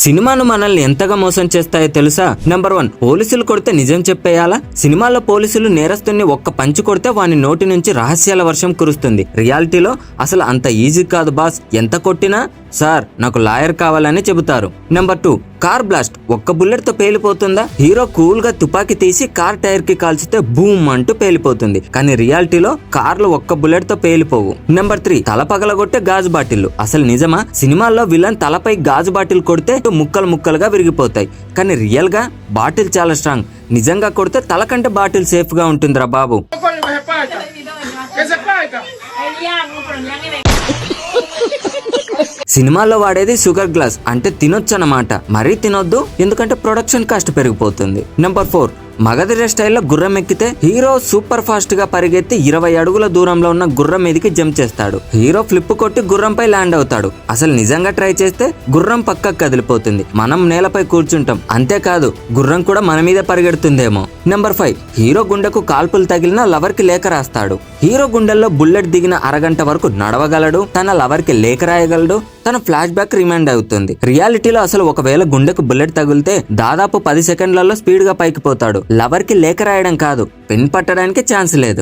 సినిమాను మనల్ని ఎంతగా మోసం చేస్తాయో తెలుసా? నెంబర్ 1, పోలీసులు కొడితే నిజం చెప్పేయాలా? సినిమాల్లో పోలీసులు నేరస్తుని ఒక్క పంచి కొడితే వాని నోటి నుంచి రహస్యాల వర్షం కురుస్తుంది. రియాలిటీలో అసలు అంత ఈజీ కాదు బాస్. ఎంత కొట్టినా సార్ నాకు లాయర్ కావాలని చెబుతారు. Number 2, car blast. ఒక్క బుల్లెట్ తో పేలిపోతుందా? హీరో కూల్ గా తుపాకీ తీసి కార్ టైర్ కి కాల్చితే బూమ్ అంటూ పేలిపోతుంది. కానీ రియాలిటీలో కార్లు ఒక్క బుల్లెట్ తో పేలిపోవు. నెంబర్ 3, తల పగలగొట్టే గాజు బాటిల్లు. అసలు నిజమా? సినిమాల్లో విలన్ తలపై గాజు బాటిల్ కొడితే ముక్కలు ముక్కలుగా విరిగిపోతాయి. కానీ రియల్ గా బాటిల్ చాలా స్ట్రాంగ్. నిజంగా కొడితే తల కంటే బాటిల్ సేఫ్ గా ఉంటుందిరా బాబు. సినిమాల్లో వాడేది షుగర్ గ్లాస్, అంటే తినొచ్చు అన్నమాట. మరీ తినొద్దు, ఎందుకంటే ప్రొడక్షన్ కాస్ట్ పెరిగిపోతుంది. నెంబర్ 4, మగధీర స్టైల్లో గుర్రం ఎక్కితే హీరో సూపర్ ఫాస్ట్ గా పరిగెత్తి 20 అడుగుల దూరంలో ఉన్న గుర్రం మీదకి జంప్ చేస్తాడు. హీరో ఫ్లిప్ కొట్టి గుర్రంపై ల్యాండ్ అవుతాడు. అసలు నిజంగా ట్రై చేస్తే గుర్రం పక్కకు కదిలిపోతుంది, మనం నేలపై కూర్చుంటాం. అంతేకాదు గుర్రం కూడా మన మీద పరిగెడుతుందేమో. నెంబర్ 5, హీరో గుండెకు కాల్పులు తగిలిన లవర్ కి లేఖ రాస్తాడు. హీరో గుండెల్లో బుల్లెట్ దిగిన అరగంట వరకు నడవగలడు, తన లవర్ కి లేఖ రాయగలడు, తన ఫ్లాష్ బ్యాక్ రిమైండ్ అవుతుంది. రియాలిటీలో అసలు ఒకవేళ గుండెకు బుల్లెట్ తగిలితే దాదాపు 10 సెకండ్లలో స్పీడ్ గా పైకి పోతాడు. లవర్ కి లేఖ రాయడం కాదు, పెన్ పట్టడానికి ఛాన్స్ లేదు.